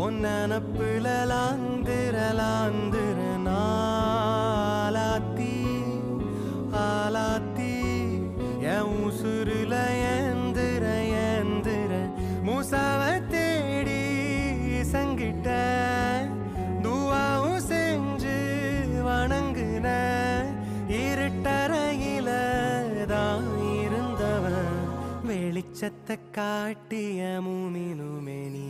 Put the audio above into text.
ஒன்னப்புல லாந்திர நாளாத்தி ஆலாத்தி என் உசுருல ஏந்திர மூசாவ தேடி சங்கிட்ட துவாவும் செஞ்சு வணங்குன இருட்டறையில தான் இருந்தவன் வெளிச்சத்தை காட்டிய மூமினுமே நீ